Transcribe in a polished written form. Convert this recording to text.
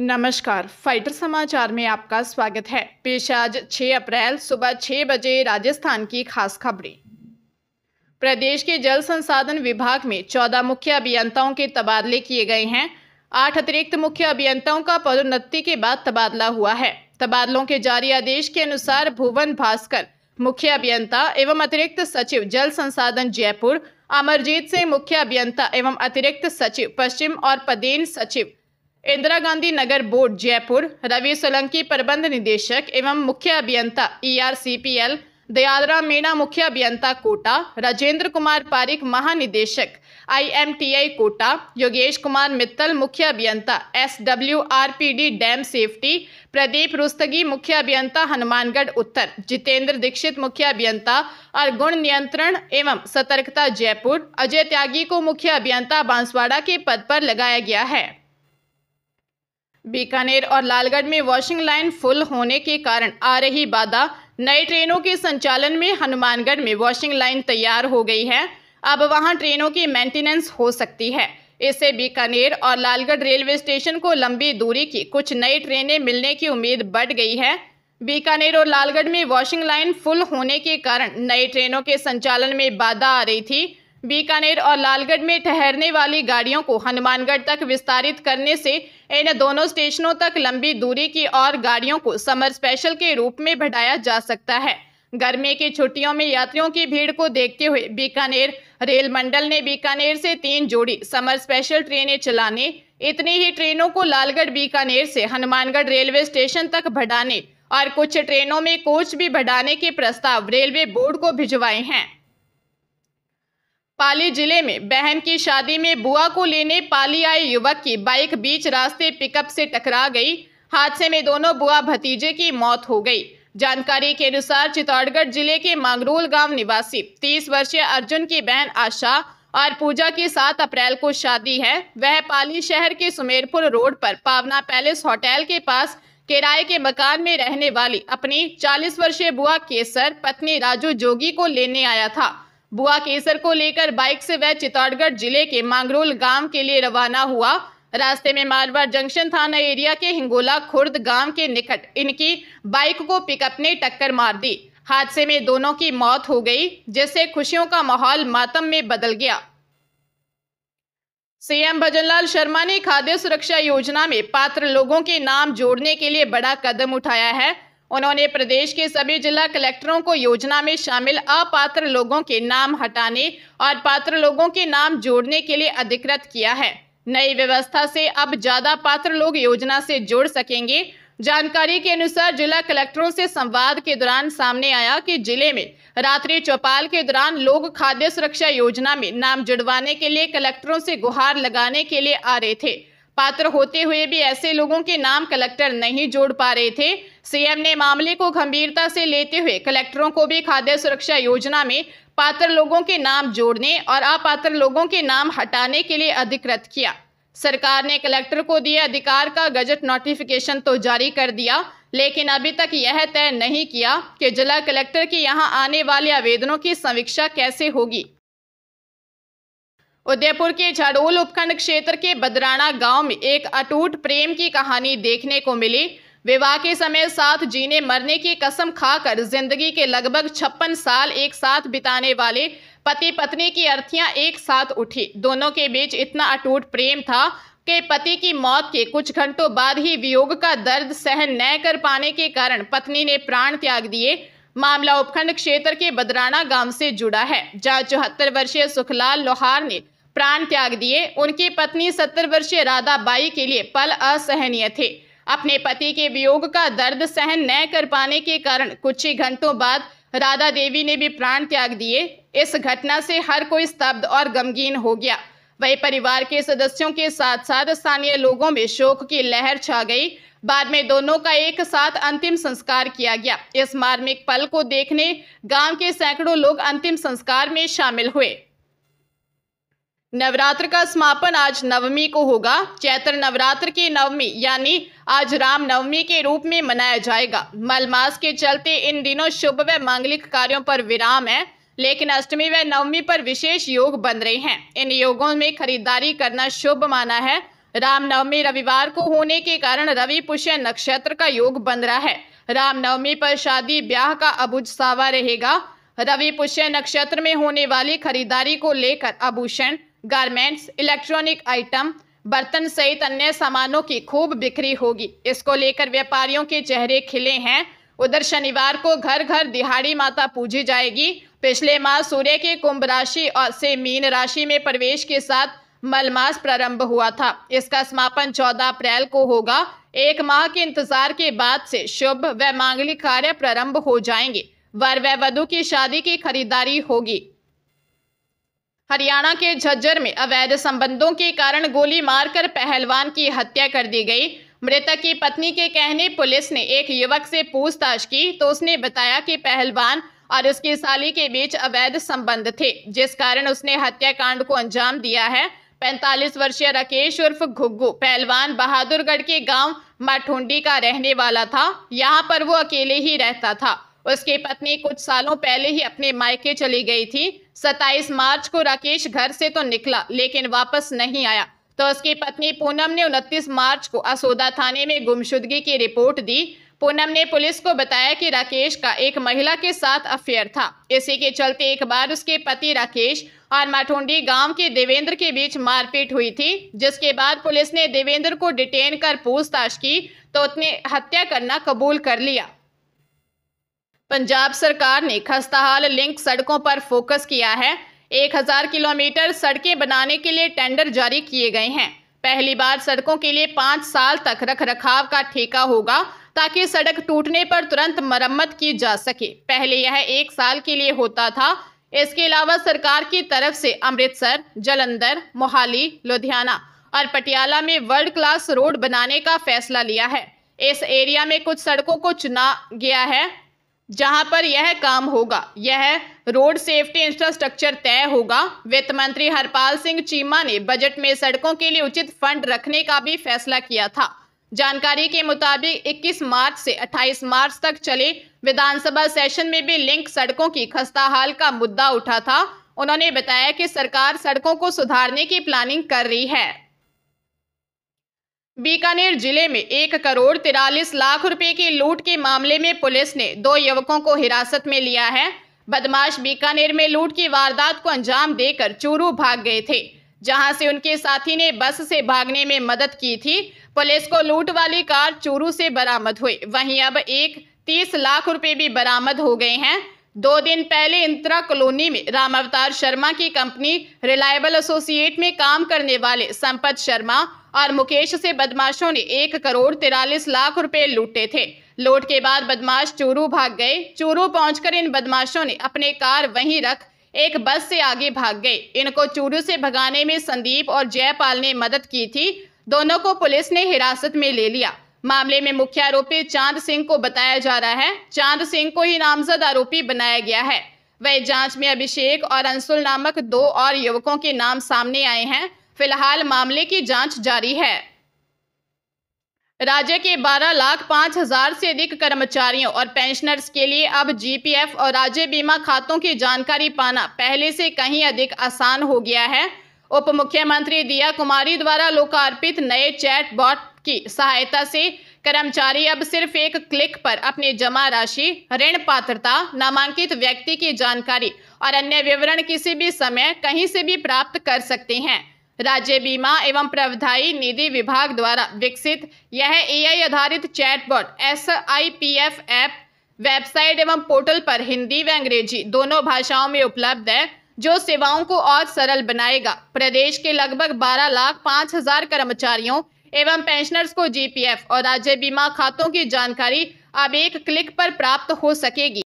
नमस्कार, फाइटर समाचार में आपका स्वागत है। पेश आज 6 अप्रैल सुबह 6 बजे राजस्थान की खास खबरें। प्रदेश के जल संसाधन विभाग में 14 मुख्य अभियंताओं के तबादले किए गए हैं। 8 अतिरिक्त मुख्य अभियंताओं का पदोन्नति के बाद तबादला हुआ है। तबादलों के जारी आदेश के अनुसार भुवन भास्कर मुख्य अभियंता एवं अतिरिक्त सचिव जल संसाधन जयपुर, अमरजीत सिंह मुख्य अभियंता एवं अतिरिक्त सचिव पश्चिम और पदेन सचिव इंदिरा गांधी नगर बोर्ड जयपुर, रवि सोलंकी प्रबंध निदेशक एवं मुख्य अभियंता ERCPL, दयालराम मीणा मुख्य अभियंता कोटा, राजेंद्र कुमार पारिक महानिदेशक IMTI कोटा, योगेश कुमार मित्तल मुख्य अभियंता SWRPD dam safety, Pradeep Rustagi मुख्य अभियंता हनुमानगढ़ उत्तर, जितेंद्र दीक्षित मुख्य अभियंता और गुण नियंत्रण एवं सतर्कता जयपुर, अजय त्यागी को मुख्य अभियंता बांसवाड़ा के पद पर लगाया गया है। बीकानेर और लालगढ़ में वॉशिंग लाइन फुल होने के कारण आ रही बाधा, नई ट्रेनों के संचालन में हनुमानगढ़ में वॉशिंग लाइन तैयार हो गई है। अब वहां ट्रेनों की मेंटेनेंस हो सकती है। इससे बीकानेर और लालगढ़ रेलवे स्टेशन को लंबी दूरी की कुछ नई ट्रेनें मिलने की उम्मीद बढ़ गई है। बीकानेर और लालगढ़ में वॉशिंग लाइन फुल होने के कारण नई ट्रेनों के संचालन में बाधा आ रही थी। बीकानेर और लालगढ़ में ठहरने वाली गाड़ियों को हनुमानगढ़ तक विस्तारित करने से इन दोनों स्टेशनों तक लंबी दूरी की और गाड़ियों को समर स्पेशल के रूप में बढ़ाया जा सकता है। गर्मी की छुट्टियों में यात्रियों की भीड़ को देखते हुए बीकानेर रेल मंडल ने बीकानेर से 3 जोड़ी समर स्पेशल ट्रेनें चलाने, इतनी ही ट्रेनों को लालगढ़ बीकानेर से हनुमानगढ़ रेलवे स्टेशन तक बढ़ाने और कुछ ट्रेनों में कोच भी बढ़ाने के प्रस्ताव रेलवे बोर्ड को भिजवाए हैं। पाली जिले में बहन की शादी में बुआ को लेने पाली आए युवक की बाइक बीच रास्ते पिकअप से टकरा गई। हादसे में दोनों बुआ भतीजे की मौत हो गई। जानकारी के अनुसार चित्तौड़गढ़ जिले के मांगरोल गांव निवासी 30 वर्षीय अर्जुन की बहन आशा और पूजा की 7 अप्रैल को शादी है। वह पाली शहर के सुमेरपुर रोड पर पावना पैलेस होटल के पास किराए के मकान में रहने वाली अपनी 40 वर्षीय बुआ केसर पत्नी राजू जोगी को लेने आया था। बुआ केसर को लेकर बाइक से वह चित्तौड़गढ़ जिले के मांगरोल गांव के लिए रवाना हुआ। रास्ते में मारवाड़ जंक्शन थाना एरिया के हिंगोला खुर्द गांव के निकट इनकी बाइक को पिकअप ने टक्कर मार दी। हादसे में दोनों की मौत हो गई, जिससे खुशियों का माहौल मातम में बदल गया। सीएम भजनलाल शर्मा ने खाद्य सुरक्षा योजना में पात्र लोगों के नाम जोड़ने के लिए बड़ा कदम उठाया है। उन्होंने प्रदेश के सभी जिला कलेक्टरों को योजना में शामिल अपात्र लोगों के नाम हटाने और पात्र लोगों के नाम जोड़ने के लिए अधिकृत किया है। नई व्यवस्था से अब ज्यादा पात्र लोग योजना से जुड़ सकेंगे। जानकारी के अनुसार जिला कलेक्टरों से संवाद के दौरान सामने आया कि जिले में रात्रि चौपाल के दौरान लोग खाद्य सुरक्षा योजना में नाम जुड़वाने के लिए कलेक्टरों से गुहार लगाने के लिए आ रहे थे। पात्र होते हुए भी ऐसे लोगों के नाम कलेक्टर नहीं जोड़ पा रहे थे। सीएम ने मामले को गंभीरता से लेते हुए कलेक्टरों को भी खाद्य सुरक्षा योजना में पात्र लोगों के नाम जोड़ने और अपात्र लोगों के नाम हटाने के लिए अधिकृत किया। सरकार ने कलेक्टर को दिए अधिकार का गजट नोटिफिकेशन तो जारी कर दिया, लेकिन अभी तक यह तय नहीं किया कि जिला कलेक्टर के यहां आने वाले आवेदनों की समीक्षा कैसे होगी। उदयपुर के झाड़ोल उपखंड क्षेत्र के बदराना गांव में एक अटूट प्रेम की कहानी देखने को मिली। विवाह के समय साथ जीने मरने की कसम खाकर जिंदगी के लगभग 56 साल एक साथ बिताने वाले पति पत्नी की अर्थियां एक साथ उठी। दोनों के बीच इतना अटूट प्रेम था कि पति की मौत के कुछ घंटों बाद ही वियोग का दर्द सहन न कर पाने के कारण पत्नी ने प्राण त्याग दिए। मामला उपखंड क्षेत्र के बदराना गांव से जुड़ा है, जहां 74 वर्षीय सुखलाल लोहार ने प्राण त्याग दिए। उनकी पत्नी 70 वर्षीय राधा बाई के लिए पल असहनीय थे। अपने पति के वियोग का दर्द सहन न कर पाने के कारण कुछ ही घंटों बाद राधा देवी ने भी प्राण त्याग दिए। इस घटना से हर कोई स्तब्ध और गमगीन हो गया। वही परिवार के सदस्यों के साथ साथ स्थानीय लोगों में शोक की लहर छा गई। बाद में दोनों का एक साथ अंतिम संस्कार किया गया। इस मार्मिक पल को देखने गांव के सैकड़ों लोग अंतिम संस्कार में शामिल हुए। नवरात्र का समापन आज नवमी को होगा। चैत्र नवरात्र की नवमी यानी आज राम नवमी के रूप में मनाया जाएगा। मलमास के चलते इन दिनों शुभ व मांगलिक कार्यों पर विराम है, लेकिन अष्टमी व नवमी पर विशेष योग बन रहे हैं। इन योगों में खरीदारी करना शुभ माना है। रामनवमी रविवार को होने के कारण रवि पुष्य नक्षत्र का योग बन रहा है। रामनवमी पर शादी ब्याह का अबुझ सावा रहेगा। रवि पुष्य नक्षत्र में होने वाली खरीदारी को लेकर आभूषण, गारमेंट्स, इलेक्ट्रॉनिक आइटम, बर्तन सहित अन्य सामानों की खूब बिक्री होगी। इसको लेकर व्यापारियों के चेहरे खिले हैं। उधर शनिवार को घर घर दिहाड़ी माता पूजी जाएगी। पिछले माह सूर्य के कुंभ राशि और से मीन राशि में प्रवेश के साथ मलमास प्रारंभ हुआ था। इसका समापन 14 अप्रैल को होगा। एक माह के इंतजार के बाद से शुभ व मांगलिक कार्य प्रारंभ हो जाएंगे। वर व वधू की शादी की खरीदारी होगी। हरियाणा के झज्जर में अवैध संबंधों के कारण गोली मारकर पहलवान की हत्या कर दी गई। मृतक की पत्नी के कहने पुलिस ने एक युवक से पूछताछ की तो उसने बताया कि पहलवान और उसकी साली के बीच अवैध संबंध थे, जिस कारण उसने हत्याकांड को अंजाम दिया है। 45 वर्षीय राकेश उर्फ घुग्गू पहलवान बहादुरगढ़ के गांव माठुंडी का रहने वाला था। यहां पर वो अकेले ही रहता था। उसकी पत्नी कुछ सालों पहले ही अपने मायके चली गई थी। 27 मार्च को राकेश घर से तो निकला लेकिन वापस नहीं आया, तो उसकी पत्नी पूनम ने 29 मार्च को असोदा थाने में गुमशुदगी की रिपोर्ट दी। पूनम ने पुलिस को बताया कि राकेश का एक महिला के साथ अफेयर था। इसी के चलते एक बार उसके पति राकेश और माठुंडी गांव के देवेंद्र के बीच मारपीट हुई थी, जिसके बाद पुलिस ने देवेंद्र को डिटेन कर पूछताछ की तो उसने हत्या करना कबूल कर लिया। पंजाब सरकार ने खस्ताहाल लिंक सड़कों पर फोकस किया है। 1000 किलोमीटर सड़कें बनाने के लिए टेंडर जारी किए गए हैं। पहली बार सड़कों के लिए 5 साल तक रखरखाव का ठेका होगा ताकि सड़क टूटने पर तुरंत मरम्मत की जा सके। पहले यह 1 साल के लिए होता था। इसके अलावा सरकार की तरफ से अमृतसर, जलंधर, मोहाली, लुधियाना और पटियाला में वर्ल्ड क्लास रोड बनाने का फैसला लिया है। इस एरिया में कुछ सड़कों को चुना गया है जहां पर यह काम होगा। यह रोड सेफ्टी इंफ्रास्ट्रक्चर तय होगा। वित्त मंत्री हरपाल सिंह चीमा ने बजट में सड़कों के लिए उचित फंड रखने का भी फैसला किया था। जानकारी के मुताबिक 21 मार्च से 28 मार्च तक चले विधानसभा सेशन में भी लिंक सड़कों की खस्ताहाल का मुद्दा उठा था। उन्होंने बताया कि सरकार सड़कों को सुधारने की प्लानिंग कर रही है। बीकानेर जिले में 1 करोड़ 43 लाख रुपए की लूट के मामले में पुलिस ने 2 युवकों को हिरासत में लिया है। बदमाश बीकानेर में लूट की वारदात को अंजाम देकर चूरू भाग गए थे, जहां से उनके साथी ने बस से भागने में मदद की थी। पुलिस को लूट वाली कार चूरू से बरामद हुई। वहीं अब 30 लाख रुपए भी बरामद हो गए हैं। 2 दिन पहले इंदिरा कॉलोनी में राम अवतार शर्मा की कंपनी रिलायबल एसोसिएट में काम करने वाले संपत शर्मा और मुकेश से बदमाशों ने 1 करोड़ 43 लाख रुपए लूटे थे। लूट के बाद बदमाश चूरू भाग गए। चूरू पहुंचकर इन बदमाशों ने अपने कार वहीं रख एक बस से आगे भाग गए। इनको चूरू से भगाने में संदीप और जयपाल ने मदद की थी। दोनों को पुलिस ने हिरासत में ले लिया। मामले में मुख्य आरोपी चांद सिंह को बताया जा रहा है। चांद सिंह को ही नामजद आरोपी बनाया गया है। वह जांच में अभिषेक और अंशुल नामक 2 और युवकों के नाम सामने आए हैं। फिलहाल मामले की जांच जारी है। राज्य के 12,05,000 से अधिक कर्मचारियों और पेंशनर्स के लिए अब जीपीएफ और राज्य बीमा खातों की जानकारी पाना पहले से कहीं अधिक आसान हो गया है। उप मुख्यमंत्री दिया कुमारी द्वारा लोकार्पित नए चैटबॉट की सहायता से कर्मचारी अब सिर्फ एक क्लिक पर अपनी जमा राशि, ऋण पात्रता, नामांकित व्यक्ति की जानकारी और अन्य विवरण किसी भी समय कहीं से भी प्राप्त कर सकते हैं। राज्य बीमा एवं प्रविधाई निधि विभाग द्वारा विकसित यह एआई आधारित चैटबॉट SIPF ऐप वेबसाइट एवं पोर्टल पर हिंदी व अंग्रेजी दोनों भाषाओं में उपलब्ध है, जो सेवाओं को और सरल बनाएगा। प्रदेश के लगभग 12,05,000 कर्मचारियों एवं पेंशनर्स को जीपीएफ और राज्य बीमा खातों की जानकारी अब एक क्लिक पर प्राप्त हो सकेगी।